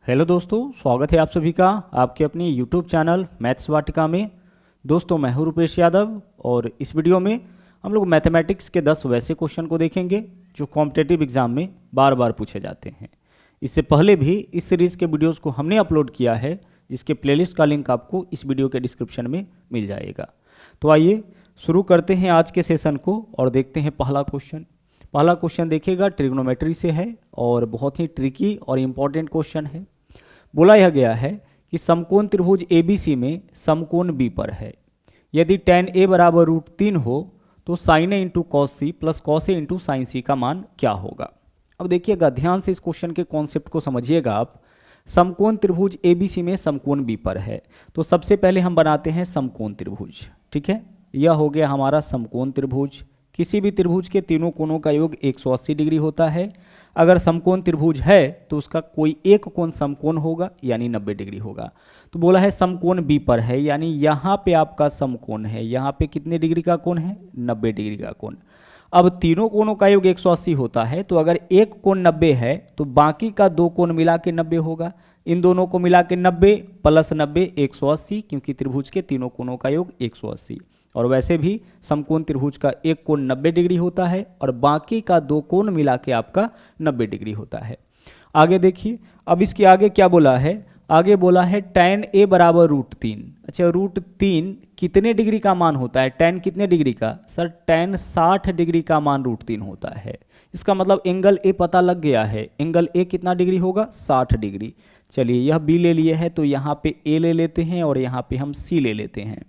Hello दोस्तों, स्वागत है आप सभी का आपके अपनी यूट्यूब चैनल मैथ्स वाटिका में। दोस्तों, मैं हूं रुपेश यादव और इस वीडियो में हम लोग मैथमेटिक्स के 10 वैसे क्वेश्चन को देखेंगे जो कॉम्पिटिटिव एग्जाम में बार बार पूछे जाते हैं। इससे पहले भी इस सीरीज़ के वीडियोज़ को हमने अपलोड किया है, जिसके प्लेलिस्ट का लिंक आपको इस वीडियो के डिस्क्रिप्शन में मिल जाएगा। तो आइए शुरू करते हैं आज के सेशन को और देखते हैं पहला क्वेश्चन देखिएगा, ट्रिग्नोमेट्री से है और बहुत ही ट्रिकी और इम्पॉर्टेंट क्वेश्चन है। बोला यह गया है कि समकोण त्रिभुज ABC में समकोण B पर है। यदि tan A बराबर √3 हो तो sin A into cos C plus cos A into sine C का मान क्या होगा। अब देखिएगा, ध्यान से इस क्वेश्चन के कॉन्सेप्ट को समझिएगा आप। समकोण त्रिभुज ABC में समकोण B पर है, तो सबसे पहले हम बनाते हैं समकोण त्रिभुज। ठीक है, यह हो गया हमारा समकोण त्रिभुज। किसी भी त्रिभुज के तीनों कोणों का योग 180 डिग्री होता है। अगर समकोण त्रिभुज है तो उसका कोई एक कोण समकोण होगा, यानी 90 डिग्री होगा। तो बोला है समकोण B पर है, यानी यहाँ पे आपका समकोण है। यहाँ पे कितने डिग्री का कोण है? 90 डिग्री का कोण। अब तीनों कोणों का योग 180 होता है, तो अगर एक कोण 90 है तो बाकी का दो कोण मिला के 90 होगा। इन दोनों को मिला के 90 प्लस 90 180, क्योंकि त्रिभुज के तीनों कोणों का योग 180। और वैसे भी समकोण त्रिभुज का एक कोण 90 डिग्री होता है और बाकी का दो कोण मिला के आपका 90 डिग्री होता है। आगे देखिए, अब इसके आगे क्या बोला है? आगे बोला है tan A बराबर √3। अच्छा, √3 कितने डिग्री का मान होता है? tan कितने डिग्री का? सर, tan 60 डिग्री का मान √3 होता है। इसका मतलब एंगल A पता लग गया है। एंगल A कितना डिग्री होगा? 60 डिग्री। चलिए, यह B ले लिए है तो यहाँ पे A ले लेते हैं और यहाँ पे हम C ले लेते हैं।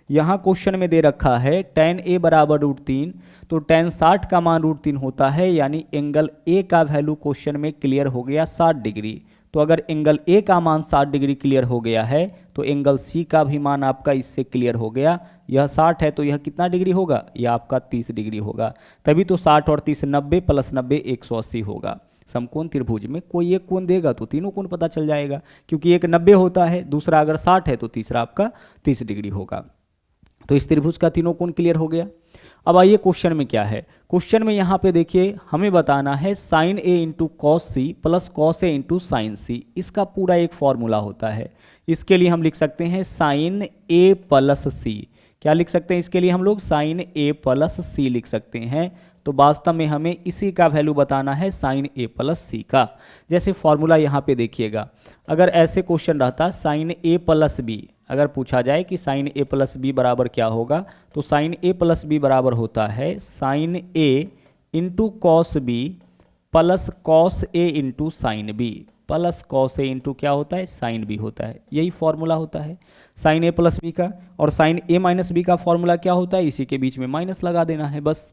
यहाँ क्वेश्चन में दे रखा है tan A बराबर √3, तो tan 60 का मान √3 होता है, यानी एंगल A का वैल्यू क्वेश्चन में क्लियर हो गया 60 डिग्री। तो अगर एंगल A का मान 60 डिग्री क्लियर हो गया है तो एंगल C का भी मान आपका इससे क्लियर हो गया। यह 60 है तो यह कितना डिग्री होगा? यह आपका 30 डिग्री होगा। तभी तो 60 और 30 90 प्लस 90 180 होगा। समकोण त्रिभुज में कोई एक कोण देगा तो तीनों कोण पता चल जाएगा, क्योंकि एक 90 होता है, दूसरा अगर 60 है तो तीसरा आपका 30 डिग्री होगा। तो इस त्रिभुज का तीनों कोण क्लियर हो गया। अब आइए क्वेश्चन में क्या है। क्वेश्चन में यहाँ पे देखिए, हमें बताना है sin A into cos C plus cos A into sine C. इसका पूरा एक फॉर्मूला होता है। इसके लिए हम लिख सकते हैं sin A प्लस सी। क्या लिख सकते हैं इसके लिए? हम लोग sin A प्लस सी लिख सकते हैं। तो वास्तव में हमें इसी का वैल्यू बताना है sin A प्लस सी का। जैसे फॉर्मूला यहाँ पे देखिएगा, अगर ऐसे क्वेश्चन रहता sin A प्लस बी, अगर पूछा जाए कि sin A प्लस बी बराबर क्या होगा, तो sin A प्लस बी बराबर होता है sin A into cos B plus cos A into sine B plus cos A into क्या होता है? साइन बी होता है। यही फॉर्मूला होता है sin A प्लस बी का। और sin A माइनस बी का फॉर्मूला क्या होता है? इसी के बीच में माइनस लगा देना है बस।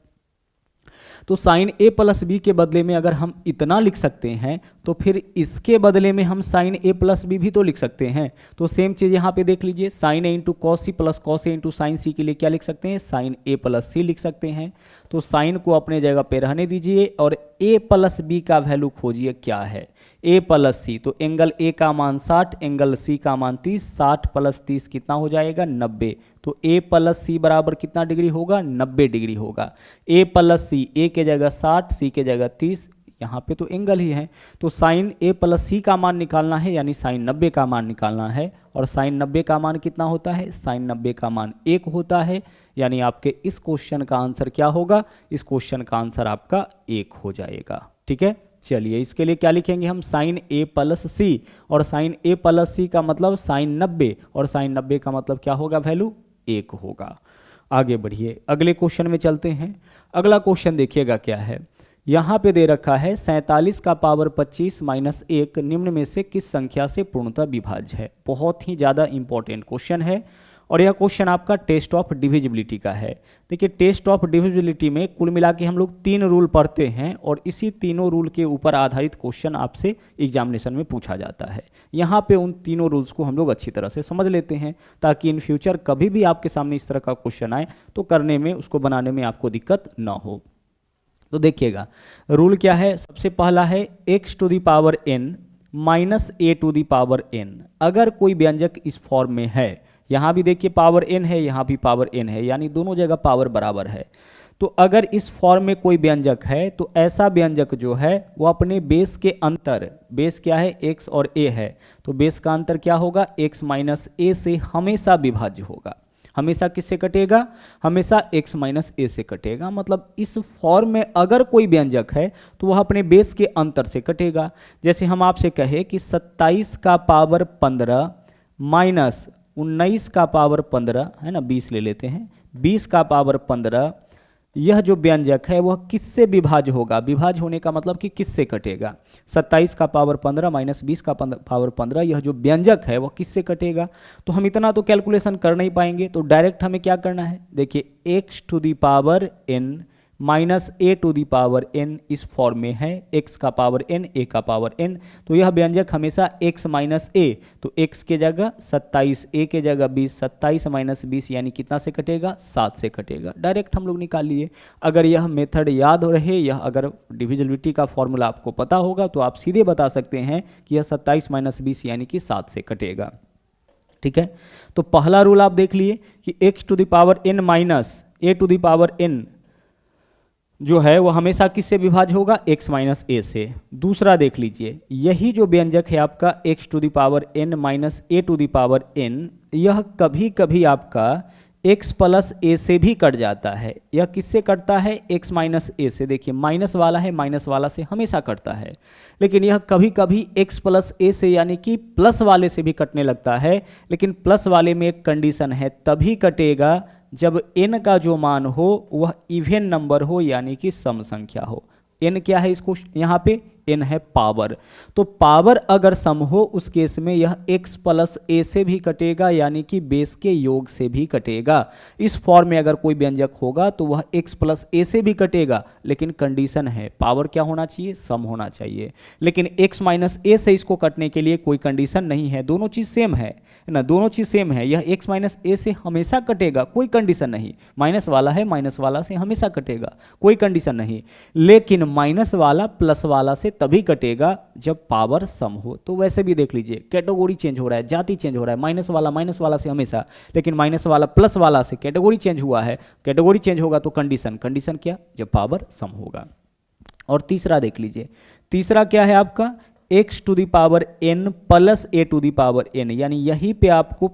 तो sin A प्लस बी के बदले में अगर हम इतना लिख सकते हैं तो फिर इसके बदले में हम sin A प्लस बी भी तो लिख सकते हैं। तो सेम चीज़ यहाँ पे देख लीजिए, sin A into cos C plus cos A into sine C के लिए क्या लिख सकते हैं? sin A प्लस सी लिख सकते हैं। तो साइन को अपने जगह पे रहने दीजिए और A प्लस बी का वैल्यू खोजिए क्या है? A प्लस सी। तो एंगल A का मान 60, एंगल C का मान 30। 60 प्लस 30 कितना हो जाएगा? 90। तो A प्लस सी बराबर कितना डिग्री होगा? 90 डिग्री होगा। A प्लस सी, A के जगह 60, C के जगह 30, यहाँ पे तो एंगल ही है। तो साइन A प्लस सी का मान निकालना है, यानी साइन 90 का मान निकालना है। और साइन 90 का मान कितना होता है? साइन 90 का मान 1 होता है, यानी आपके इस क्वेश्चन का आंसर क्या होगा? इस क्वेश्चन का आंसर आपका 1 हो जाएगा। ठीक है, चलिए इसके लिए क्या लिखेंगे हम? sin A प्लस सी। और sin A प्लस सी का मतलब sin 90, और sin 90 का मतलब क्या होगा? वैल्यू 1 होगा। आगे बढ़िए, अगले क्वेश्चन में चलते हैं। अगला क्वेश्चन देखिएगा क्या है। यहाँ पे दे रखा है 47 का पावर 25 माइनस 1 निम्न में से किस संख्या से पूर्णतः विभाज्य है। बहुत ही ज़्यादा इंपॉर्टेंट क्वेश्चन है और यह क्वेश्चन आपका टेस्ट ऑफ डिविजिबिलिटी का है। देखिए, टेस्ट ऑफ डिविजिबिलिटी में कुल मिला के हम लोग 3 रूल पढ़ते हैं और इसी तीनों रूल के ऊपर आधारित क्वेश्चन आपसे एग्जामिनेशन में पूछा जाता है। यहाँ पे उन तीनों रूल्स को हम लोग अच्छी तरह से समझ लेते हैं, ताकि इन फ्यूचर कभी भी आपके सामने इस तरह का क्वेश्चन आए तो करने में, उसको बनाने में आपको दिक्कत ना हो। तो देखिएगा, रूल क्या है? सबसे पहला है x to the power n minus a to the power n। अगर कोई व्यंजक इस फॉर्म में है, यहाँ भी देखिए पावर n है, यहाँ भी पावर n है, यानी दोनों जगह पावर बराबर है, तो अगर इस फॉर्म में कोई व्यंजक है तो ऐसा व्यंजक जो है वो अपने बेस के अंतर, बेस क्या है x और a है, तो बेस का अंतर क्या होगा x माइनस a से हमेशा विभाज्य होगा। हमेशा किससे कटेगा? हमेशा x माइनस a से कटेगा। मतलब इस फॉर्म में अगर कोई व्यंजक है तो वह अपने बेस के अंतर से कटेगा। जैसे हम आपसे कहे कि 27 का पावर 15 माइनस 19 का पावर 15 है ना, 20 ले लेते हैं, 20 का पावर 15, यह जो व्यंजक है वह किससे विभाज्य होगा? विभाज्य होने का मतलब कि किससे कटेगा? 27 का पावर 15 माइनस 20 का पावर 15, यह जो व्यंजक है वह किससे कटेगा? तो हम इतना तो कैलकुलेशन कर नहीं पाएंगे, तो डायरेक्ट हमें क्या करना है? देखिए x to the power n minus a to the power n इस फॉर्म में है, x का पावर n a का पावर n, तो यह व्यंजक हमेशा x माइनस a, तो x के जगह 27, a के जगह 20, 27 माइनस 20 यानी कितना से कटेगा? 7 से कटेगा। डायरेक्ट हम लोग निकाल लिए। अगर यह मेथड याद हो रहे, यह अगर डिविजिबिलिटी का फॉर्मूला आपको पता होगा तो आप सीधे बता सकते हैं कि यह 27 माइनस 20 यानी कि 7 से कटेगा। ठीक है, तो पहला रूल आप देख लिए कि x to the power n minus a to the power n जो है वो हमेशा किससे विभाज्य होगा? x माइनस a से। दूसरा देख लीजिए, यही जो व्यंजक है आपका x to the power n minus a to the power n, यह कभी कभी आपका x प्लस a से भी कट जाता है। यह किससे कटता है? x माइनस a से। देखिए माइनस वाला है, माइनस वाला से हमेशा कटता है, लेकिन यह कभी कभी x प्लस a से यानी कि प्लस वाले से भी कटने लगता है। लेकिन प्लस वाले में एक कंडीशन है, तभी कटेगा जब n का जो मान हो वह इवन नंबर हो यानी कि सम संख्या हो। n क्या है इसको यहाँ पे? n है पावर। तो पावर अगर सम हो उस केस में यह x प्लस a से भी कटेगा यानी कि बेस के योग से भी कटेगा। इस फॉर्म में अगर कोई व्यंजक होगा तो वह x प्लस a से भी कटेगा, लेकिन कंडीशन है पावर क्या होना चाहिए? सम होना चाहिए। लेकिन x माइनस a से इसको कटने के लिए कोई कंडीशन नहीं है, दोनों चीज़ सेम है ना, दोनों चीज़ सेम है। यह x माइनस a से हमेशा कटेगा, कोई कंडीशन नहीं। माइनस वाला है, माइनस वाला से हमेशा कटेगा, कोई कंडीशन नहीं। लेकिन माइनस वाला प्लस वाला से तभी कटेगा जब पावर सम हो। तो वैसे भी देख लीजिए, कैटेगरी चेंज हो रहा है, जाति चेंज हो रहा है। माइनस वाला से हमेशा, लेकिन माइनस वाला प्लस वाला से कैटेगरी चेंज हुआ है। कैटेगरी चेंज होगा तो कंडीशन, कंडीशन क्या? जब पावर सम होगा। और तीसरा देख लीजिए, तीसरा क्या है आपका? x to the power n plus a to the power n, यानी यहीं पे आपको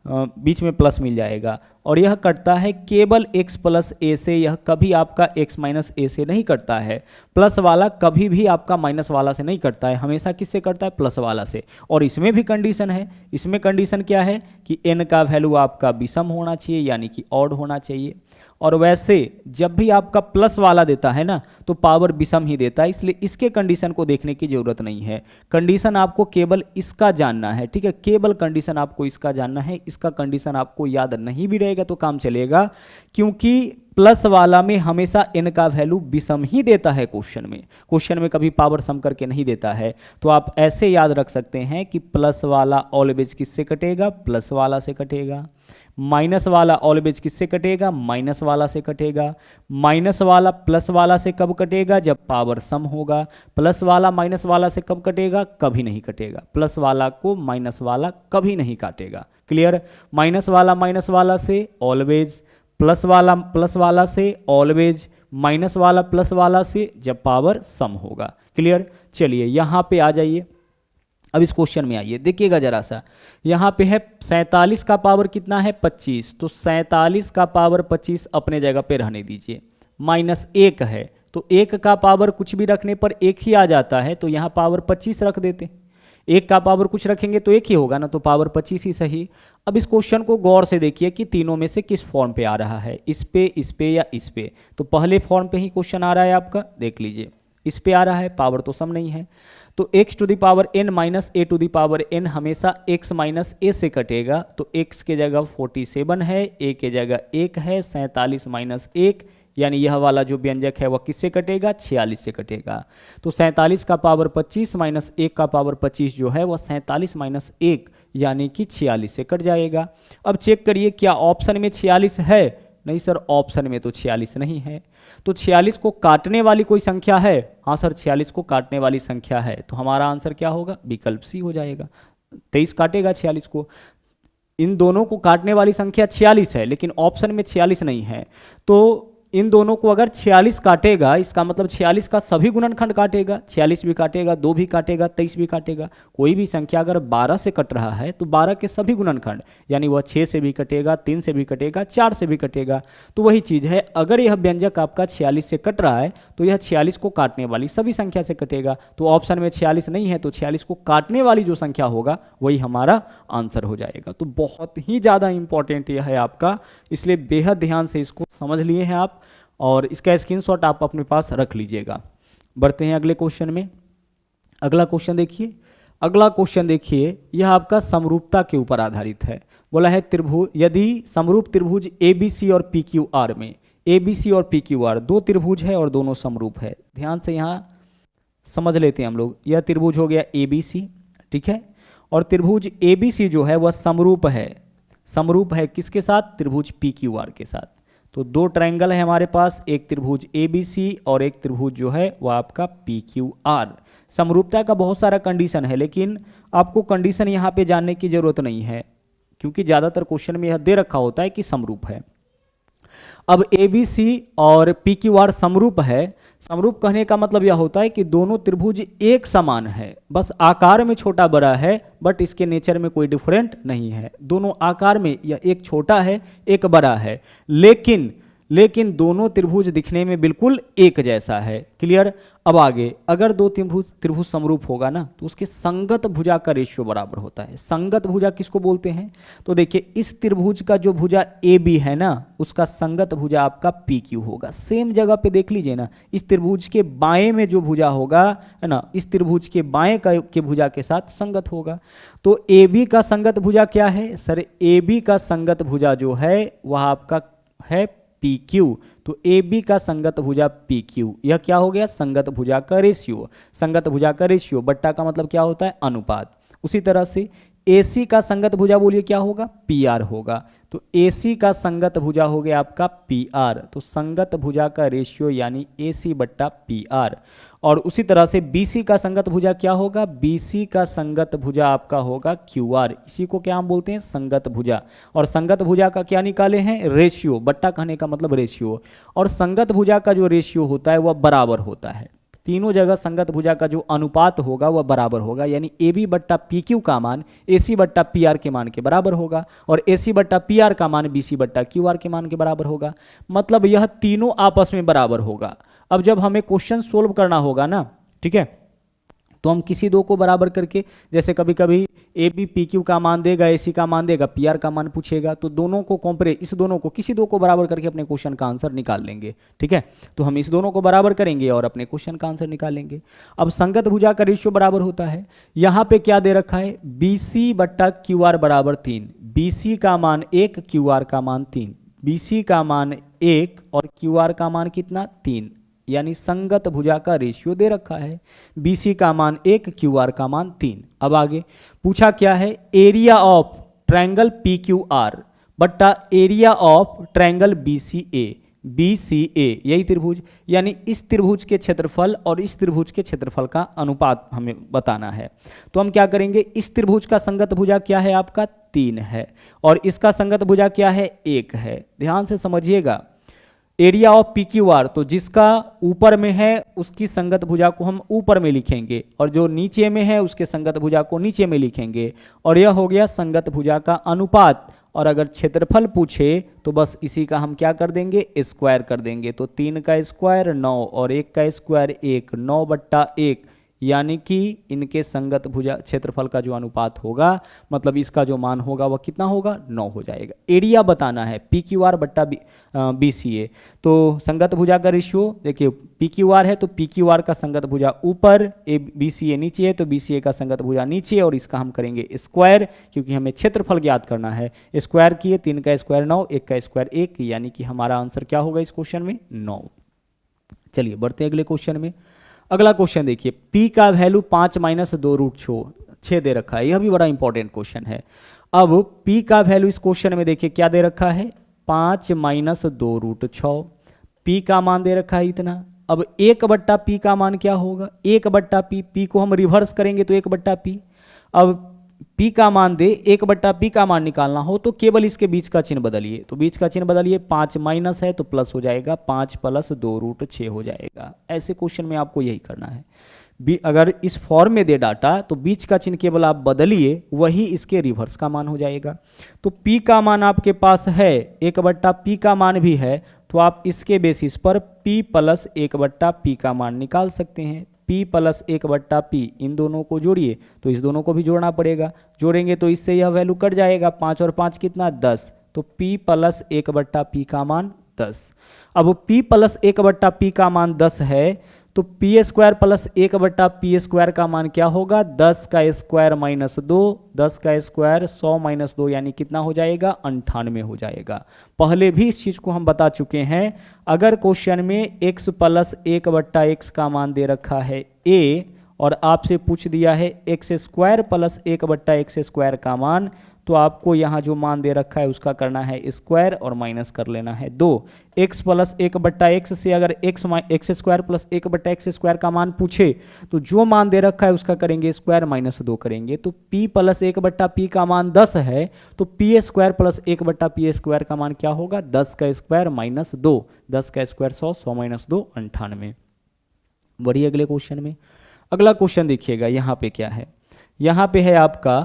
बीच में प्लस मिल जाएगा। और यह कटता है केवल x प्लस a से, यह कभी आपका x माइनस a से नहीं कटता है। प्लस वाला कभी भी आपका माइनस वाला से नहीं कटता है, हमेशा किससे कटता है? प्लस वाला से। और इसमें भी कंडीशन है, इसमें कंडीशन क्या है कि n का वैल्यू आपका विषम होना चाहिए यानी कि ऑड होना चाहिए। और वैसे जब भी आपका प्लस वाला देता है ना तो पावर विषम ही देता है, इसलिए इसके कंडीशन को देखने की जरूरत नहीं है। कंडीशन आपको केवल इसका जानना है, ठीक है, केवल कंडीशन आपको इसका जानना है। इसका कंडीशन आपको याद नहीं भी रहेगा तो काम चलेगा, क्योंकि प्लस वाला में हमेशा n का वैल्यू विषम ही देता है। क्वेश्चन में कभी पावर सम करके नहीं देता है। तो आप ऐसे याद रख सकते हैं कि प्लस वाला ऑलवेज किससे कटेगा? प्लस वाला से कटेगा। माइनस वाला ऑलवेज किससे कटेगा? माइनस वाला से कटेगा। माइनस वाला प्लस वाला से कब कटेगा? जब पावर सम होगा। प्लस वाला माइनस वाला से कब कटेगा? कभी नहीं कटेगा। प्लस वाला को माइनस वाला कभी नहीं काटेगा। क्लियर? माइनस वाला से ऑलवेज, प्लस वाला से ऑलवेज, माइनस वाला प्लस वाला से जब पावर सम होगा। क्लियर? चलिए यहाँ पे आ जाइए, अब इस क्वेश्चन में आइए, देखिएगा जरा सा। यहाँ पे है 47 का पावर कितना है? 25। तो 47 का पावर 25 अपने जगह पे रहने दीजिए। माइनस 1 है तो 1 का पावर कुछ भी रखने पर 1 ही आ जाता है, तो यहाँ पावर 25 रख देते। 1 का पावर कुछ रखेंगे तो 1 ही होगा ना, तो पावर 25 ही सही। अब इस क्वेश्चन को गौर से देखिए कि तीनों में से किस फॉर्म पे आ रहा है, इस पे या इस पे। तो पहले फॉर्म पे ही क्वेश्चन आ रहा है आपका, देख लीजिए इस पे आ रहा है, पावर तो सम नहीं है। तो x to the power n minus a to the power n हमेशा x माइनस a से कटेगा। तो x के जगह 47 है, a के जगह 1 है, 47 माइनस 1 यानी यह वाला जो व्यंजक है वह किससे कटेगा? 46 से कटेगा। तो 47 का पावर 25 माइनस 1 का पावर 25 जो है वह 47 माइनस 1 यानी कि 46 से कट जाएगा। अब चेक करिए क्या ऑप्शन में 46 है? नहीं सर, ऑप्शन में तो 46 नहीं है। तो 46 को काटने वाली कोई संख्या है? हाँ सर, 46 को काटने वाली संख्या है, तो हमारा आंसर क्या होगा? विकल्प सी हो जाएगा। 23 काटेगा 46 को। इन दोनों को काटने वाली संख्या 46 है, लेकिन ऑप्शन में 46 नहीं है, तो इन दोनों को अगर 46 काटेगा, इसका मतलब 46 का सभी गुणनखंड काटेगा, 46 भी काटेगा, 2 भी काटेगा, 23 भी काटेगा। कोई भी संख्या अगर 12 से कट रहा है तो 12 के सभी गुणनखंड, यानी वह 6 से भी कटेगा, 3 से भी कटेगा, 4 से भी कटेगा। तो वही चीज़ है, अगर यह व्यंजक आपका 46 से कट रहा है तो यह 46 को काटने वाली सभी संख्या से कटेगा। तो ऑप्शन में 46 नहीं है, तो 46 को काटने वाली जो संख्या होगा वही हमारा आंसर हो जाएगा। तो बहुत ही ज़्यादा इंपॉर्टेंट यह है आपका, इसलिए बेहद ध्यान से इसको समझ लिए हैं आप, और इसका स्क्रीनशॉट आप अपने पास रख लीजिएगा। बढ़ते हैं अगले क्वेश्चन में। अगला क्वेश्चन देखिए, अगला क्वेश्चन देखिए, यह आपका समरूपता के ऊपर आधारित है। बोला है त्रिभुज, यदि समरूप त्रिभुज ABC और PQR में, ABC और PQR दो त्रिभुज है और दोनों समरूप है। ध्यान से यहाँ समझ लेते हैं हम लोग। यह त्रिभुज हो गया ABC, ठीक है, और त्रिभुज ABC जो है वह समरूप है। समरूप है किसके साथ? त्रिभुज PQR के साथ। तो दो ट्रायंगल है हमारे पास, एक त्रिभुज ABC और एक त्रिभुज जो है वह आपका PQR। समरूपता का बहुत सारा कंडीशन है, लेकिन आपको कंडीशन यहाँ पे जानने की जरूरत नहीं है, क्योंकि ज़्यादातर क्वेश्चन में यह दे रखा होता है कि समरूप है। अब ABC और PQR समरूप है। समरूप कहने का मतलब यह होता है कि दोनों त्रिभुज एक समान है, बस आकार में छोटा बड़ा है, बट इसके नेचर में कोई डिफरेंट नहीं है। दोनों आकार में या एक छोटा है एक बड़ा है, लेकिन दोनों त्रिभुज दिखने में बिल्कुल एक जैसा है। क्लियर? अब आगे, अगर दो त्रिभुज समरूप होगा ना तो उसके संगत भुजा का रेशियो बराबर होता है। संगत भुजा किसको बोलते हैं? तो देखिए, इस त्रिभुज का जो भुजा AB है ना, उसका संगत भुजा आपका PQ होगा। सेम जगह पे देख लीजिए ना, इस त्रिभुज के बाएं में जो भुजा होगा है ना, इस त्रिभुज के बाएं के भुजा के साथ संगत होगा। तो AB का संगत भुजा क्या है सर? AB का संगत भुजा जो है वह आपका है PQ। तो AB का संगत भुजा PQ, यह क्या हो गया? संगत भुजा का रेशियो। संगत भुजा का रेशियो, बट्टा का मतलब क्या होता है? अनुपात। उसी तरह से AC का संगत भुजा बोलिए क्या होगा? PR होगा। तो AC का संगत भुजा हो गया आपका PR। तो संगत भुजा का रेशियो यानी AC बट्टा PR। और उसी तरह से BC का संगत भुजा क्या होगा? BC का संगत भुजा आपका होगा QR। इसी को क्या हम बोलते हैं? संगत भुजा। और संगत भुजा का क्या निकाले हैं? रेशियो। बट्टा कहने का मतलब रेशियो। और संगत भुजा का जो रेशियो होता है वह बराबर होता है। तीनों जगह संगत भुजा का जो अनुपात होगा वह बराबर होगा, यानी AB बट्टा PQ का मान AC बट्टा PR के मान के बराबर होगा, और AC बट्टा PR का मान BC बट्टा QR के मान के बराबर होगा। मतलब यह तीनों आपस में बराबर होगा। अब जब हमें क्वेश्चन सोल्व करना होगा ना, ठीक है, तो हम किसी दो को बराबर करके, जैसे कभी कभी AB PQ का मान देगा, AC का मान देगा, PR का मान पूछेगा, तो दोनों को कंपेयर, इस दोनों को किसी दो को बराबर करके अपने क्वेश्चन का आंसर निकाल लेंगे। ठीक है, तो हम इस दोनों को बराबर करेंगे और अपने क्वेश्चन का आंसर निकाल लेंगे। अब संगत भुजा का रेशियो बराबर होता है। यहाँ पे क्या दे रखा है? BC बट्टा QR बराबर 3। BC का मान 1, QR का मान 3। BC का मान 1 और QR का मान कितना? 3, यानी संगत भुजा का रेशियो दे रखा है। BC का मान 1, QR का मान 3। अब आगे पूछा क्या है? एरिया ऑफ ट्रायंगल PQR बट्टा area of triangle BCA। BCA यही त्रिभुज, यानी इस त्रिभुज के क्षेत्रफल और इस त्रिभुज के क्षेत्रफल का अनुपात हमें बताना है। तो हम क्या करेंगे? इस त्रिभुज का संगत भुजा क्या है आपका? 3 है, और इसका संगत भुजा क्या है? 1 है। ध्यान से समझिएगा, एरिया ऑफ PQR, तो जिसका ऊपर में है उसकी संगत भुजा को हम ऊपर में लिखेंगे, और जो नीचे में है उसके संगत भुजा को नीचे में लिखेंगे, और यह हो गया संगत भुजा का अनुपात। और अगर क्षेत्रफल पूछे तो बस इसी का हम क्या कर देंगे? स्क्वायर कर देंगे। तो 3 का स्क्वायर 9 और 1 का स्क्वायर 1, 9 बट्टा 1, यानी कि इनके संगत भुजा क्षेत्रफल का जो अनुपात होगा, मतलब इसका जो मान होगा वह कितना होगा? 9 हो जाएगा। एरिया बताना है PQR बट्टा BCA। तो संगत भुजा का रेशियो देखिए, PQR है तो PQR का संगत भुजा ऊपर, BCA नीचे है तो BCA का संगत भुजा नीचे, और इसका हम करेंगे स्क्वायर, क्योंकि हमें क्षेत्रफल ज्ञात करना है। स्क्वायर किए, 3 का स्क्वायर 9, 1 का स्क्वायर 1, यानी कि हमारा आंसर क्या होगा इस क्वेश्चन में? 9। चलिए बढ़ते हैं अगले क्वेश्चन में। अगला क्वेश्चन देखिए, P का वैल्यू 5 माइनस 2 रूट 6 दे रखा है। यह भी बड़ा इंपॉर्टेंट क्वेश्चन है। अब P का वैल्यू इस क्वेश्चन में देखिए क्या दे रखा है? 5 माइनस 2 रूट 6। P का मान दे रखा है इतना। अब 1 बट्टा P का मान क्या होगा? 1 बट्टा P को हम रिवर्स करेंगे तो 1 बट्टा P। अब P का मान दे, 1/P का मान निकालना हो तो केवल इसके बीच का चिन्ह बदलिए। तो बीच का चिन्ह बदलिए, 5 माइनस है तो प्लस हो जाएगा, 5 + 2√6 हो जाएगा। ऐसे क्वेश्चन में आपको यही करना है। अगर इस फॉर्म में दे डाटा तो बीच का चिन्ह केवल आप बदलिए, वही इसके रिवर्स का मान हो जाएगा। तो P का मान आपके पास है, 1/P का मान भी है, तो आप इसके बेसिस पर P + 1/P का मान निकाल सकते हैं। P + 1/P, इन दोनों को जोड़िए तो इस दोनों को भी जोड़ना पड़ेगा, जोड़ेंगे तो इससे यह वैल्यू कट जाएगा, 5 और 5 कितना, 10। तो P + 1/P का मान 10। अब P + 1/P का मान 10 है तो P² + 1/P² का मान क्या होगा, 10 का स्क्वायर - 2, 10 का स्क्वायर 100 - 2 यानी कितना हो जाएगा, 98 हो जाएगा। पहले भी इस चीज़ को हम बता चुके हैं, अगर क्वेश्चन में x + 1/x का मान दे रखा है a और आपसे पूछ दिया है x² + 1/x² का मान, तो आपको यहाँ जो मान दे रखा है उसका करना है स्क्वायर और माइनस कर लेना है 2। x + 1/x से अगर x² + 1/x² का मान पूछे तो जो मान दे रखा है उसका करेंगे स्क्वायर, -2 करेंगे। तो P + 1/P का मान 10 है तो P² + 1/P² का मान क्या होगा, 10 का स्क्वायर -2, 10 का स्क्वायर 100, 100 - 2 98। बढ़िए अगले क्वेश्चन में। अगला क्वेश्चन देखिएगा, यहाँ पे क्या है, यहाँ पे है आपका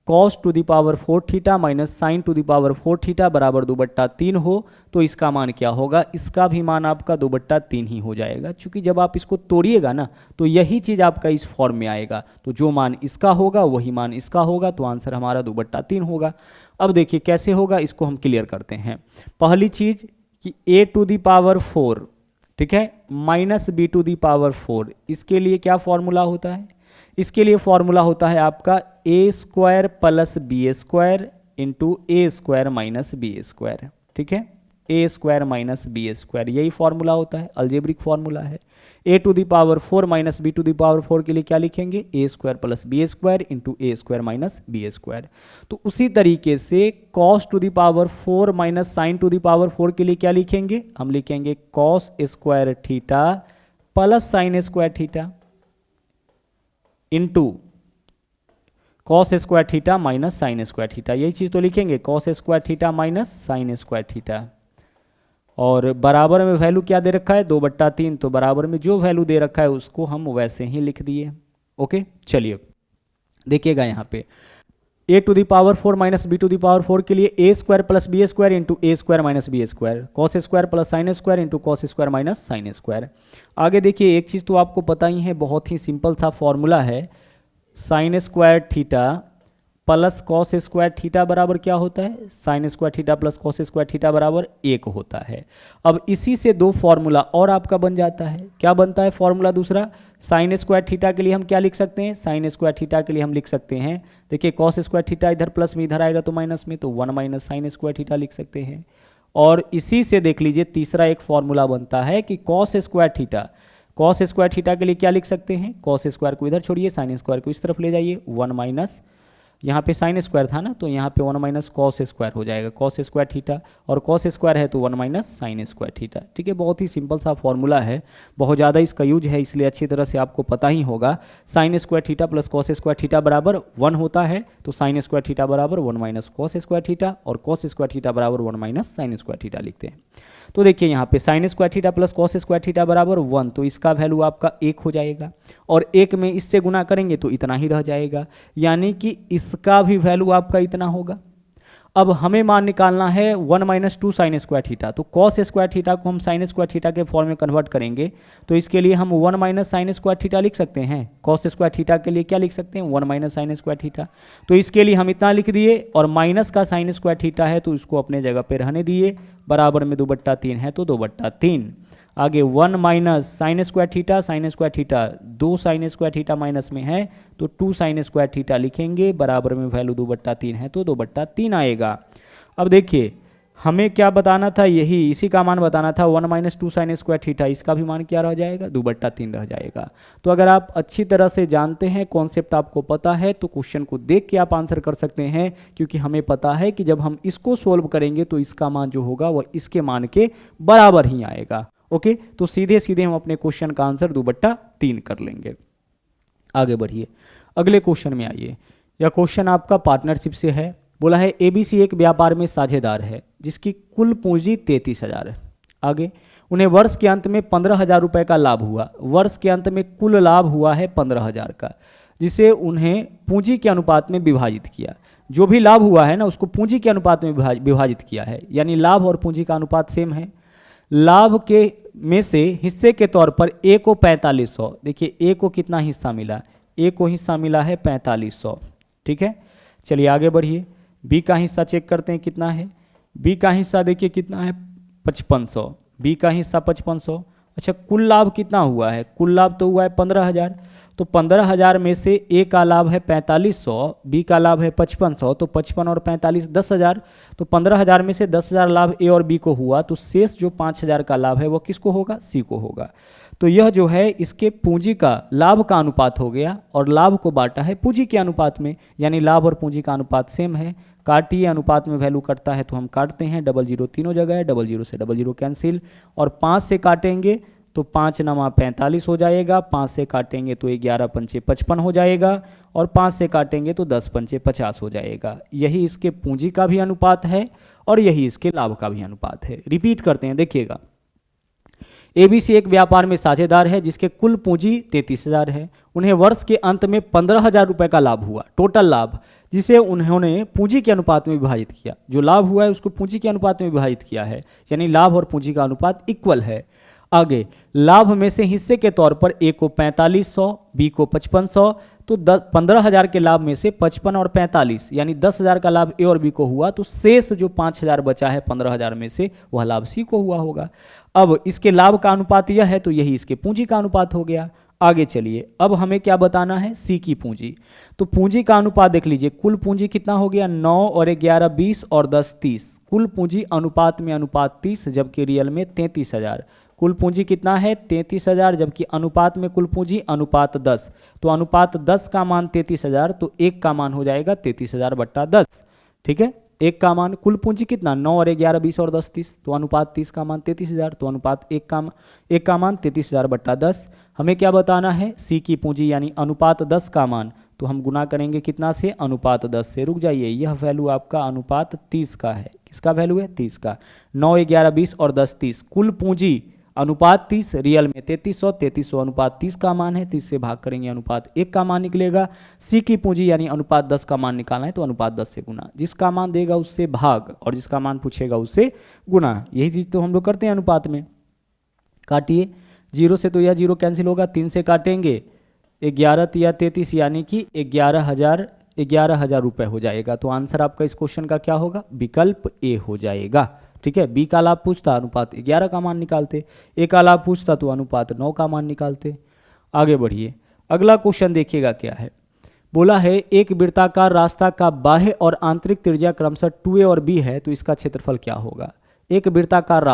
cos to the power 4 theta minus sine to the power 4 theta बराबर 2/3 हो तो इसका मान क्या होगा, इसका भी मान आपका 2/3 ही हो जाएगा। क्योंकि जब आप इसको तोड़िएगा ना तो यही चीज़ आपका इस फॉर्म में आएगा, तो जो मान इसका होगा वही मान इसका होगा, तो आंसर हमारा 2/3 होगा। अब देखिए कैसे होगा, इसको हम क्लियर करते हैं। पहली चीज़ कि a टू द पावर 4, ठीक है, minus b to the power 4, इसके लिए क्या फॉर्मूला होता है, इसके लिए फॉर्मूला होता है आपका a² + b² into a² - b², ठीक है, a² - b², यही फॉर्मूला होता है, अलजेब्रिक फॉर्मूला है। a to the power 4 minus b to the power 4 के लिए क्या लिखेंगे, a² + b² into a² - b²। तो उसी तरीके से cos to the power 4 minus sine to the power 4 के लिए क्या लिखेंगे, हम लिखेंगे cos² theta plus sin² theta into cos² theta minus sin² theta, यही चीज़ तो लिखेंगे, cos² theta minus sin² theta. और बराबर में वैल्यू क्या दे रखा है, 2/3, तो बराबर में जो वैल्यू दे रखा है उसको हम वैसे ही लिख दिए। ओके, चलिए देखिएगा यहाँ पे a to the power 4 minus b to the power 4 के लिए a² + b² into a² - b², cos² + sin² into cos² minus sin²। आगे देखिए एक चीज़ तो आपको पता ही है, बहुत ही सिंपल सा फॉर्मूला है, sin² theta plus cos² theta बराबर क्या होता है, sin² theta plus cos² theta बराबर 1 होता है। अब इसी से दो फॉर्मूला और आपका बन जाता है, क्या बनता है फॉर्मूला दूसरा, sin² थीटा के लिए हम क्या लिख सकते हैं, sin² थीटा के लिए हम लिख सकते हैं, देखिए cos² थीटा इधर प्लस में इधर आएगा तो माइनस में, तो 1 - sin² थीटा लिख सकते हैं। और इसी से देख लीजिए तीसरा एक फॉर्मूला बनता है कि cos² थीटा के लिए क्या लिख सकते हैं, cos² को इधर छोड़िए, sin² को इस तरफ ले जाइए, 1 - यहाँ पे sin² था ना तो यहाँ पे 1 - cos² हो जाएगा, cos² थीटा और cos² है तो 1 - sin² थीटा। ठीक है, बहुत ही सिंपल सा फॉर्मूला है, बहुत ज़्यादा इसका यूज है इसलिए अच्छी तरह से आपको पता ही होगा। sin² theta plus cos² theta बराबर 1 होता है, तो sin² थीटा बराबर 1 - cos² थीटा और cos² थीटा बराबर 1 - sin² थीटा लिखते हैं। तो देखिए यहाँ पे sin² theta plus cos² theta बराबर 1, तो इसका वैल्यू आपका 1 हो जाएगा और 1 में इससे गुना करेंगे तो इतना ही रह जाएगा, यानी कि इसका भी वैल्यू आपका इतना होगा। अब हमें मान निकालना है 1 - 2 sin² थीटा, तो cos² थीटा को हम sin² थीटा के फॉर्म में कन्वर्ट करेंगे तो इसके लिए हम 1 - sin² थीटा लिख सकते हैं, cos² थीटा के लिए क्या लिख सकते हैं 1 - sin² थीटा, तो इसके लिए हम इतना लिख दिए और माइनस का sin² थीटा है तो इसको अपने जगह पे रहने दिए, बराबर में 2/3 है तो 2/3। आगे 1 - sin² theta 2 sin² theta minus में है तो 2 sin² थीटा लिखेंगे, बराबर में वैल्यू 2/3 है तो 2/3 आएगा। अब देखिए हमें क्या बताना था, यही इसी का मान बताना था, 1 - 2 sin² थीटा, इसका भी मान क्या रह जाएगा 2/3 रह जाएगा। तो अगर आप अच्छी तरह से जानते हैं, कॉन्सेप्ट आपको पता है, तो क्वेश्चन को देख के आप आंसर कर सकते हैं, क्योंकि हमें पता है कि जब हम इसको सोल्व करेंगे तो इसका मान जो होगा वह इसके मान के बराबर ही आएगा। ओके, तो सीधे सीधे हम अपने क्वेश्चन का आंसर 2/3 कर लेंगे। आगे बढ़िए, अगले क्वेश्चन में आइए। यह क्वेश्चन आपका पार्टनरशिप से है। बोला है एबीसी एक व्यापार में साझेदार है जिसकी कुल पूंजी 33,000 है। आगे, उन्हें वर्ष के अंत में 15,000 रुपये का लाभ हुआ। वर्ष के अंत में कुल लाभ हुआ है 15,000 का, जिसे उन्हें पूंजी के अनुपात में विभाजित किया। जो भी लाभ हुआ है ना, उसको पूंजी के अनुपात में विभाजित किया है, यानी लाभ और पूंजी का अनुपात सेम है। लाभ के में से हिस्से के तौर पर ए को 4500, देखिए ए को कितना हिस्सा मिला, ए को हिस्सा मिला है 4500। ठीक है, चलिए आगे बढ़िए। बी का हिस्सा चेक करते हैं कितना है। बी का हिस्सा देखिए कितना है 5500, बी का हिस्सा 5500। अच्छा, कुल लाभ कितना हुआ है? कुल लाभ तो हुआ है 15,000, तो 15,000 में से ए का लाभ है 4500, बी का लाभ है 5500, तो 55 और 45 10,000, तो 15,000 में से 10,000 लाभ ए और बी को हुआ, तो शेष जो 5,000 का लाभ है वो किसको होगा? सी को होगा। तो यह जो है इसके पूंजी का लाभ का अनुपात हो गया, और लाभ को बांटा है पूंजी के अनुपात में, यानी लाभ और पूंजी का अनुपात सेम है। काटिए, अनुपात में वैल्यू करता है तो हम काटते हैं, 00 तीनों जगह है, 00 से 00 कैंसिल, और 5 से काटेंगे तो 5 नमा 45 हो जाएगा, 5 से काटेंगे तो 11 पंचे 55 हो जाएगा, और 5 से काटेंगे तो 10 पंचे 50 हो जाएगा। यही इसके पूंजी का भी अनुपात है और यही इसके लाभ का भी अनुपात है। रिपीट करते हैं, देखिएगा। एबीसी एक व्यापार में साझेदार है जिसके कुल पूंजी 33,000 है। उन्हें वर्ष के अंत में 15,000 रुपये का लाभ हुआ, टोटल लाभ, जिसे उन्होंने पूंजी के अनुपात में विभाजित किया। जो लाभ हुआ है उसको पूंजी के अनुपात में विभाजित किया है, यानी लाभ और पूंजी का अनुपात इक्वल है। आगे, लाभ में से हिस्से के तौर पर ए को 4500, बी को 5500, तो 15,000 के लाभ में से 55 और 45 यानी 10,000 का लाभ ए और बी को हुआ, तो शेष जो 5,000 बचा है 15,000 में से, वह लाभ सी को हुआ होगा। अब इसके लाभ का अनुपात यह है, तो यही इसके पूंजी का अनुपात हो गया। आगे चलिए, अब हमें क्या बताना है? सी की पूंजी। तो पूंजी का अनुपात देख लीजिए, कुल पूंजी कितना हो गया? 9 और 11 20 और 10 30। कुल पूंजी अनुपात में अनुपात 30, जबकि रियल में 33,000। कुल पूंजी कितना है? 33,000, जबकि अनुपात में कुल पूंजी अनुपात 10। तो अनुपात 10 का मान 33,000, तो 1 का मान हो जाएगा 33,000 बट्टा 10। ठीक है, 1 का मान, कुल पूंजी कितना? 9 और 11 20 और 10 30, तो अनुपात 30 का मान 33,000, तो अनुपात 1 का मान 33,000 बट्टा 10। हमें क्या बताना है? सी की पूंजी यानी अनुपात 10 का मान, तो हम गुना करेंगे कितना से? अनुपात 10 से। रुक जाइए, यह वैल्यू आपका अनुपात 30 का है। किसका वैल्यू है? 30 का। 9 11 20 और 10 30, कुल पूंजी अनुपात 30, रियल में 3300, 3300 अनुपात 30 का मान है, 30 से भाग करेंगे अनुपात 1 का मान निकलेगा। सी की पूंजी यानी अनुपात 10 का मान निकालना है, तो अनुपात 10 से गुना, जिसका मान देगा उससे भाग और जिसका मान पूछेगा उससे गुना। यही चीज़ तो हम लोग करते हैं अनुपात में। काटिए, 0 से तो यह 0 कैंसिल होगा, 3 से काटेंगे 11 या 33 यानी कि 11,000 रुपये हो जाएगा। तो आंसर आपका इस क्वेश्चन का क्या होगा? विकल्प ए हो जाएगा। ठीक है, बी का लाभ पूछता अनुपात 11 का मान निकालते, ए का लाभ पूछता तो अनुपात 9 का मान निकालते। आगे बढ़िए, अगला क्वेश्चन देखिएगा क्या है। बोला है एक वृत्ताकार रास्ता का बाह्य और आंतरिक त्रिज्या क्रमशः 2a और b है, तो इसका क्षेत्रफल क्या होगा? एक वृत्ताकार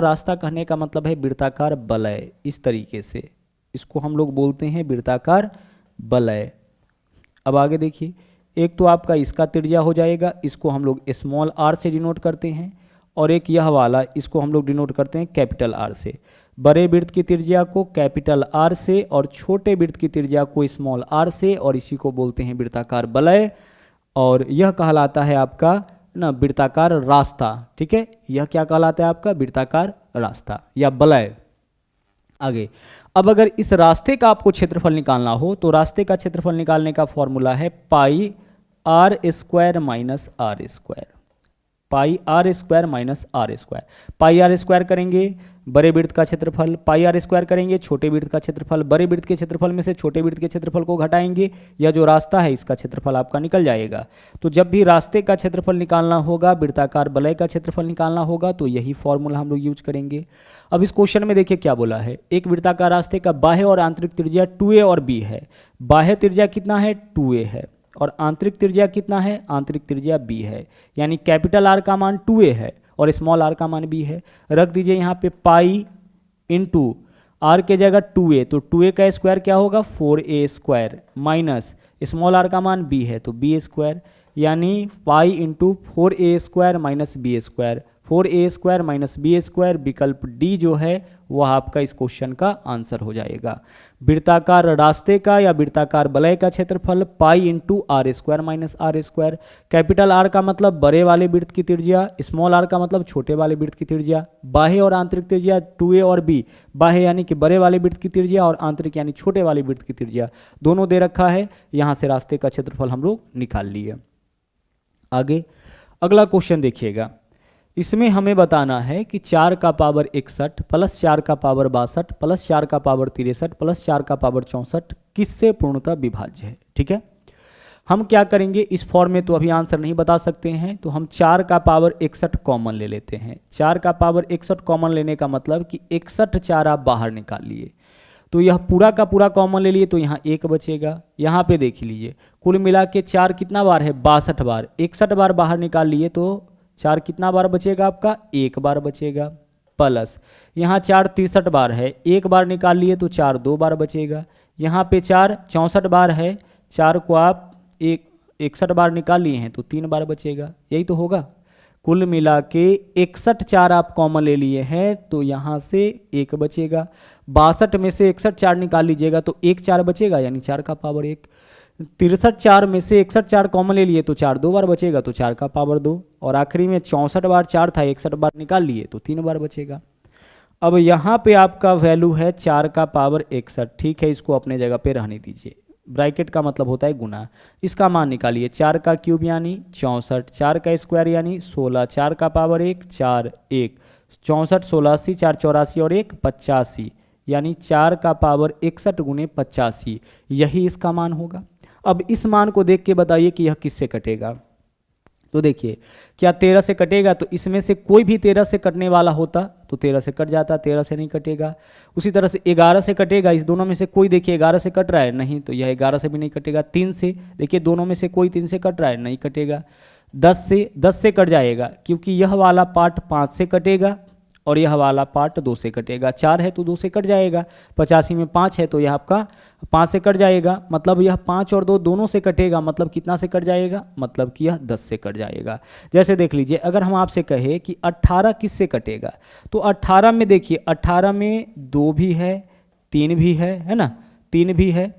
रास्ता कहने का मतलब है वृत्ताकार वलय। इस तरीके से इसको हम लोग बोलते हैं वृत्ताकार वलय। अब आगे देखिए, एक तो आपका इसका त्रिज्या हो जाएगा, इसको हम लोग स्मॉल r से डिनोट करते हैं, और एक यह वाला इसको हम लोग डिनोट करते हैं कैपिटल R से। बड़े वृत्त की त्रिज्या को कैपिटल R से और छोटे वृत्त की त्रिज्या को स्मॉल r से, और इसी को बोलते हैं वृत्ताकार वलय, और यह कहलाता है आपका ना वृत्ताकार रास्ता। ठीक है, यह क्या कहलाता है? आपका वृत्ताकार रास्ता या वलय। आगे, अब अगर इस रास्ते का आपको क्षेत्रफल निकालना हो, तो रास्ते का क्षेत्रफल निकालने का फॉर्मूला है pi R square minus R square. Pi R square minus R square. Pi R square करेंगे बड़े वृत्त का क्षेत्रफल, पाई आर स्क्वायर करेंगे छोटे वृत्त का क्षेत्रफल। बड़े वृत्त के क्षेत्रफल में से छोटे वृत्त के क्षेत्रफल को घटाएंगे, यह जो रास्ता है इसका क्षेत्रफल आपका निकल जाएगा। तो जब भी रास्ते का क्षेत्रफल निकालना होगा, वृत्ताकार वलय का क्षेत्रफल निकालना होगा, तो यही फॉर्मूला हम लोग यूज करेंगे। अब इस क्वेश्चन में देखिए क्या बोला है, एक वृत्ताकार रास्ते का बाह्य और आंतरिक त्रिज्या 2a और b है। बाह्य त्रिज्या कितना है? 2a है, और आंतरिक त्रिज्या कितना है? आंतरिक त्रिज्या b है, यानी कैपिटल R का मान 2a है और स्मॉल r का मान b है। रख दीजिए यहाँ पे पाई इंटू r के जगह 2a, तो 2a का स्क्वायर क्या होगा? 4a square, minus small r का मान b है तो b स्क्वायर, यानी pi into 4a square minus b square. 4a² minus b²। विकल्प डी जो है वह आपका इस क्वेश्चन का आंसर हो जाएगा। वृत्ताकार रास्ते का या वृत्ताकार वलय का क्षेत्रफल pi into r² minus r²। Capital R का मतलब बड़े वाले वृत्त की त्रिज्या, स्मॉल आर का मतलब छोटे वाले वृत्त की त्रिज्या। बाह्य और आंतरिक त्रिज्या 2a और b, बाह्य यानी कि बड़े वाले वृत्त की त्रिज्या और आंतरिक यानी छोटे वाले वृत्त की त्रिज्या, दोनों दे रखा है। यहाँ से रास्ते का क्षेत्रफल हम लोग निकाल लिए। आगे अगला क्वेश्चन देखिएगा, इसमें हमें बताना है कि 4 का पावर 61 प्लस 4 का पावर 62 प्लस 4 का पावर 63 प्लस 4 का पावर 64 किससे पूर्णतः विभाज्य है। ठीक है, हम क्या करेंगे, इस फॉर्म में तो अभी आंसर नहीं बता सकते हैं, तो हम 4 का पावर 61 कॉमन ले लेते हैं। 4 का पावर 61 कॉमन लेने का मतलब कि 61 4 आप बाहर निकाल लिए, तो यह पूरा का पूरा कॉमन ले लिए तो यहाँ 1 बचेगा। यहाँ पे देख लीजिए कुल मिला के 4 कितना बार है, 62 बार। 61 बार बाहर निकाल लिए तो 4 कितना बार बचेगा आपका, 1 बार बचेगा। प्लस यहाँ 4 63 बार है, 1 बार निकाल लिए तो 4 2 बार बचेगा। यहाँ पे 4 64 बार है, 4 को आप 61 बार निकाल लिए हैं तो 3 बार बचेगा, यही तो होगा। कुल मिला के 61 4 आप कॉमन ले लिए हैं तो यहाँ से 1 बचेगा। 62 में से 61 4 निकाल लीजिएगा तो 1 4 बचेगा, यानी 4 का पावर 1। 63 4 में से 61 4 कॉमन ले लिए तो 4 2 बार बचेगा, तो 4 का पावर 2। और आखिरी में 64 बार 4 था, 61 बार निकाल लिए तो 3 बार बचेगा। अब यहाँ पे आपका वैल्यू है 4 का पावर 61। ठीक है, इसको अपने जगह पे रहने दीजिए। ब्रैकेट का मतलब होता है गुना। इसका मान निकालिए, 4 का क्यूब यानी 64, 4 का स्क्वायर यानी 16, 4 का पावर 1 4 1 64 16 80 4 84 और 1 85, यानी 4 का पावर 61 गुने 85, यही इसका मान होगा। अब इस मान को देख के बताइए कि यह किससे कटेगा। तो देखिए, क्या 13 से कटेगा, तो इसमें से कोई भी 13 से कटने वाला होता तो 13 से कट जाता, 13 से नहीं कटेगा। उसी तरह से 11 से कटेगा, इस दोनों में से कोई देखिए 11 से कट रहा है, नहीं, तो यह 11 से भी नहीं कटेगा। 3 से देखिए, दोनों में से कोई 3 से कट रहा है, नहीं कटेगा। 10 से कट जाएगा, क्योंकि यह वाला पार्ट 5 से कटेगा और यह वाला पार्ट 2 से कटेगा। 4 है तो 2 से कट जाएगा, 85 में 5 है तो यह आपका 5 से कट जाएगा, मतलब यह 5 और 2 दोनों से कटेगा, मतलब कितना से कट जाएगा, मतलब कि यह 10 से कट जाएगा। जैसे देख लीजिए, अगर हम आपसे कहे कि 18 किससे कटेगा, तो 18 में देखिए, 18 में 2 भी है, 3 भी है ना, 3 भी है,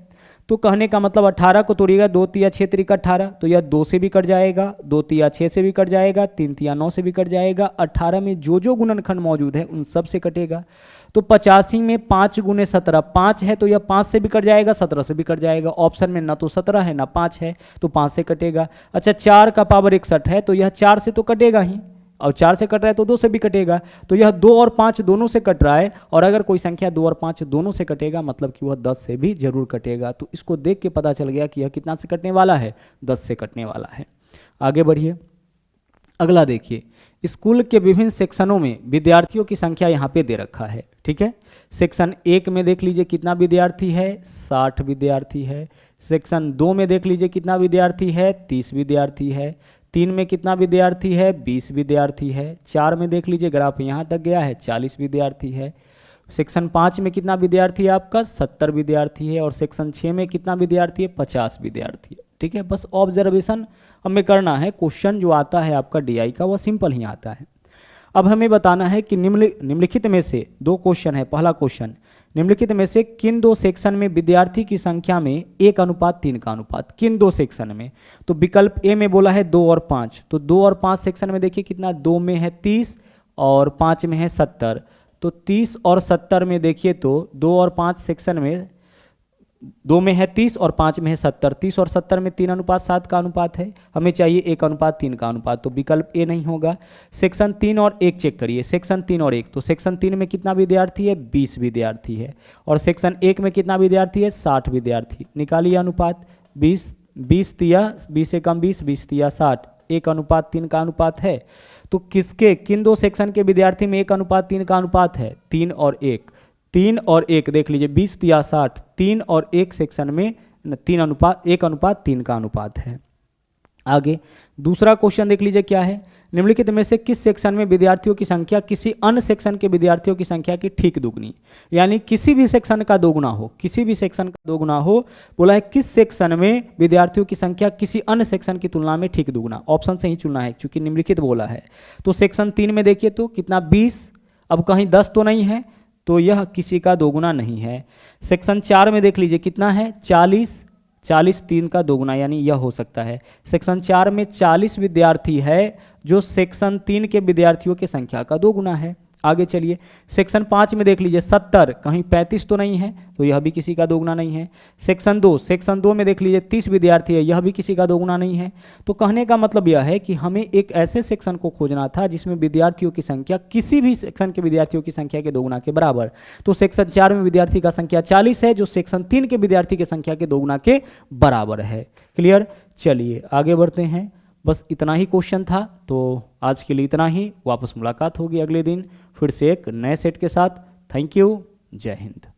तो कहने का मतलब 18 को तोड़िएगा, 2 तिया 6 त्रिका 18, तो यह 2 से भी कट जाएगा, 2 तिया 6 से भी कट जाएगा, 3 तिया 9 से भी कट जाएगा। 18 में जो गुणनखंड मौजूद है उन सब से कटेगा। तो 85 में 5 गुने 17, 5 है तो यह 5 से भी कट जाएगा, 17 से भी कट जाएगा। ऑप्शन में ना तो 17 है ना 5 है, तो 5 से कटेगा। अच्छा, 4 का पावर 61 है तो यह 4 से तो कटेगा ही, और 4 से कट रहा है तो 2 से भी कटेगा, तो यह 2 और 5 दोनों से कट रहा है। और अगर कोई संख्या 2 और 5 दोनों से कटेगा, मतलब कि वह 10 से भी जरूर कटेगा। तो इसको देख के पता चल गया कि यह कितना से कटने वाला है, 10 से कटने वाला है। आगे बढ़िए, अगला देखिए, स्कूल के विभिन्न सेक्शनों में विद्यार्थियों की संख्या यहाँ पे दे रखा है। ठीक है, सेक्शन 1 में देख लीजिए कितना विद्यार्थी है, 60 विद्यार्थी है। सेक्शन 2 में देख लीजिए कितना विद्यार्थी है, 30 विद्यार्थी है। 3 में कितना विद्यार्थी है, 20 विद्यार्थी है। 4 में देख लीजिए ग्राफ यहाँ तक गया है, 40 विद्यार्थी है। सेक्शन 5 में कितना विद्यार्थी है आपका, 70 विद्यार्थी है। और सेक्शन 6 में कितना विद्यार्थी है, 50 विद्यार्थी है। ठीक है, बस ऑब्जर्वेशन हमें करना है। क्वेश्चन जो आता है आपका डीआई का, वह सिंपल ही आता है। अब हमें बताना है कि निम्नलिखित में से 2 क्वेश्चन है। पहला क्वेश्चन, निम्नलिखित में से किन 2 सेक्शन में विद्यार्थी की संख्या में 1:3 का अनुपात, किन 2 सेक्शन में। तो विकल्प ए में बोला है 2 और 5, तो 2 और 5 सेक्शन में देखिए कितना, 2 में है 30 और 5 में है 70, तो 30 और 70 में देखिए तो 2 और 5 सेक्शन में, 2 में है 30 और 5 में है 70, 30 और 70 में 3:7 का अनुपात है। हमें चाहिए 1:3 का अनुपात, तो विकल्प ए नहीं होगा। सेक्शन 3 और 1 चेक करिए, सेक्शन 3 और 1, तो सेक्शन 3 में कितना विद्यार्थी है, 20 विद्यार्थी है। और सेक्शन 1 में कितना विद्यार्थी है, 60 विद्यार्थी। निकालिए अनुपात, 20 तिया 20 से कम 20, 20 तिया 60, 1:3 का अनुपात है। तो किसके, किन 2 सेक्शन के विद्यार्थी में 1:3 का अनुपात है, 3 और 1। 3 और 1 देख लीजिए, 20 तिया 60, 3 और 1 सेक्शन में 1:3 का अनुपात है। आगे दूसरा क्वेश्चन देख लीजिए क्या है। निम्नलिखित में से किस सेक्शन में विद्यार्थियों की संख्या किसी अन्य सेक्शन के विद्यार्थियों की संख्या की ठीक दुगनी, यानी किसी भी सेक्शन का दोगुना हो, किसी भी सेक्शन का दोगुना हो, बोला है किस सेक्शन में विद्यार्थियों की संख्या किसी अन्य सेक्शन की तुलना में ठीक दुगुना। ऑप्शन से ही चुनना है क्योंकि निम्नलिखित बोला है। तो सेक्शन 3 में देखिए तो कितना 20, अब कहीं 10 तो नहीं है, तो यह किसी का दोगुना नहीं है। सेक्शन 4 में देख लीजिए कितना है 40, 40 3 का दोगुना, यानी यह हो सकता है। सेक्शन 4 में 40 विद्यार्थी है जो सेक्शन 3 के विद्यार्थियों की संख्या का दोगुना है। आगे चलिए सेक्शन 5 में देख लीजिए 70, कहीं 35 तो नहीं है, तो यह भी किसी का दोगुना नहीं है। सेक्शन 2 में देख लीजिए 30 विद्यार्थी है, यह भी किसी का दोगुना नहीं है। तो कहने का मतलब यह है कि हमें एक ऐसे सेक्शन को खोजना था जिसमें विद्यार्थियों की संख्या किसी भी सेक्शन के विद्यार्थियों की संख्या के दोगुना के बराबर। तो सेक्शन 4 में विद्यार्थी का संख्या 40 है जो सेक्शन 3 के विद्यार्थी की संख्या के दोगुना के बराबर है। क्लियर, चलिए आगे बढ़ते हैं। बस इतना ही क्वेश्चन था, तो आज के लिए इतना ही। वापस मुलाकात होगी अगले दिन फिर से एक नए सेट के साथ। थैंक यू, जय हिंद।